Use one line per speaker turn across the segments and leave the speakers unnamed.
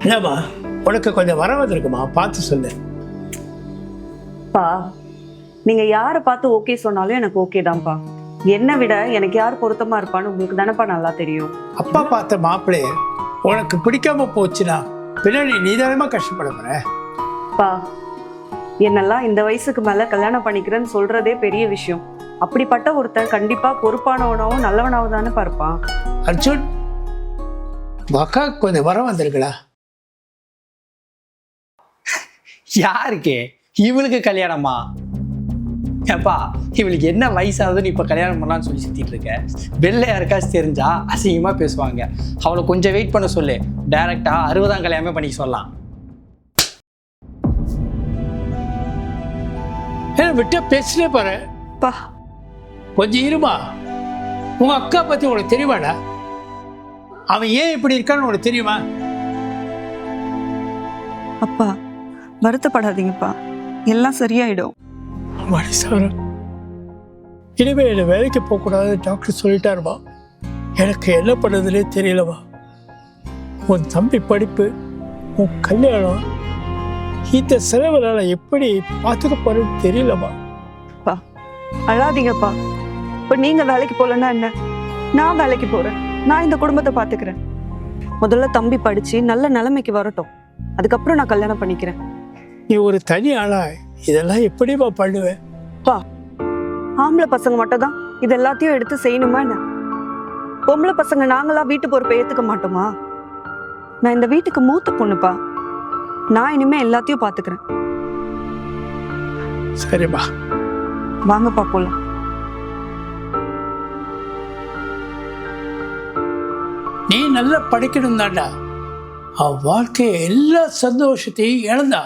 என்னம்மா உனக்கு கொஞ்சம் வர வந்திருக்குமா, பார்த்து சொல்லு.
பா, நீங்க யாரை பார்த்து ஓகே சொன்னாலும் எனக்கு ஓகே தான்ப்பா. என்னை விட எனக்கு யார் பொருத்தமா இருப்பான்னு உங்களுக்கு தானப்பா நல்லா தெரியும்.
அப்பா பார்த்த மாப்பிள்ளைய உனக்கு பிடிக்காம போச்சுன்னா பின்னாடி நீதானமா கஷ்டப்பட போற.
பா, என்னெல்லாம் இந்த வயசுக்கு மேல கல்யாணம் பண்ணிக்கிறேன்னு சொல்றதே பெரிய விஷயம். அப்படிப்பட்ட ஒருத்தன் கண்டிப்பா பொறுப்பானவனாவும் நல்லவனாவும் தானே பார்ப்பான்.
அர்ஜுன், அக்கா கொஞ்சம் வர வந்திருக்கலா?
யாருக்கு? இவளுக்கு கல்யாணமா? ஏப்பா, இவளுக்கு என்ன வயசாகுதுன்னு இப்போ கல்யாணம் பண்ணலான்னு சொல்லி சுற்றிட்டு இருக்க. வெளில யாருக்காச்சும் தெரிஞ்சா அசிங்கமாக பேசுவாங்க. அவளை கொஞ்சம் வெயிட் பண்ண சொல்லு. டைரெக்டாக 60ஆம் கல்யாணமே பண்ணிக்க சொல்லலாம்.
விட்ட பேசினே பாரு.
பா,
கொஞ்சம் இருமா. உங்க அக்கா பத்தி உனக்கு தெரியுமாடா? அவன் ஏன் இப்படி இருக்கான்னு உனக்கு தெரியுமா?
அப்பா வருத்தப்படாதீங்கப்பா, எல்லாம் சரியாயிடும்.
இனிமே என்னை வேலைக்கு போகக்கூடாது டாக்டர் சொல்லிட்டாருமா. எனக்கு என்ன பண்ணுறதுனே தெரியலவா. உன் தம்பி படிப்பு, உன் கல்யாணம், இந்த செலவுல எப்படி பார்த்துக்க போறேன்னு தெரியலவா.
பா, அழாதீங்கப்பா. இப்போ நீங்க வேலைக்கு போகலன்னா என்ன, நான் வேலைக்கு போறேன். நான் இந்த குடும்பத்தை பார்த்துக்கிறேன். முதல்ல தம்பி படிச்சு நல்ல நிலைமைக்கு வரட்டும், அதுக்கப்புறம் நான் கல்யாணம் பண்ணிக்கிறேன்.
நீ ஒரு தனி ஆளா இதெல்லாம் எப்படிமா பண்ணுவேன்?
பா, ஆம்பளை பசங்க மட்டும் தான் இது எல்லாத்தையும் எடுத்து செய்யணுமா என்ன? பொம்பளை பசங்க நாங்களா வீட்டு பொறுப்பை ஏத்துக்க மாட்டோமா? நான் இந்த வீட்டுக்கு மூத்த பொண்ணுப்பா. நான் இனிமே எல்லாத்தையும் பாத்துக்கிறேன்.
சரிம்மா,
வாங்கப்பா போலாம்.
நீ நல்லா படிக்கணும் தாண்டா. அவ வாழ்க்கைய எல்லா சந்தோஷத்தையும் இழந்தா.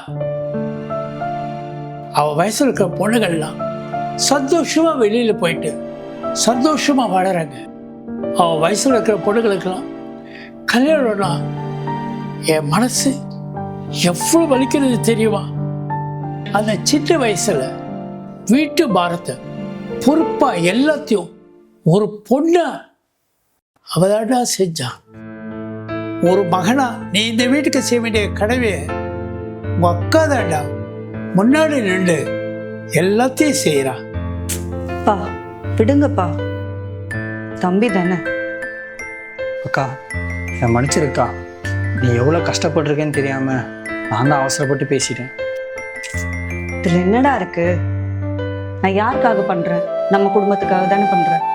அவ வயசுல இருக்கிற பொண்ணுகள்லாம் சந்தோஷமா வெளியில போயிட்டு சந்தோஷமா வாழறாங்க. அவ வயசுல இருக்கிற பொண்ணுகளுக்கெல்லாம் கல்யாணம்னா என் மனசு எவ்வளவு வலிக்கிறது தெரியுமா? அந்த சின்ன வயசுல வீட்டு பாரத்தை பொறுப்பா எல்லாத்தையும் ஒரு பொண்ணா அவதாண்டா செஞ்சான். ஒரு மகனா நீ இந்த வீட்டுக்கு செய்ய வேண்டிய கடமையை உங்க அக்கா தாண்டா முன்னாடி நின்று எல்லாத்தையும் செய்யறா.
பா, விடுங்கப்பா, தம்பி தானே.
அக்கா, என் மன்னிச்சிருக்கா. நீ எவ்வளோ கஷ்டப்பட்டிருக்கேன்னு தெரியாம நான் தான் அவசரப்பட்டு பேசிட்டேன்.
இதுல என்னடா இருக்கு? நான் யாருக்காக பண்றேன்? நம்ம குடும்பத்துக்காக தானே பண்றேன்.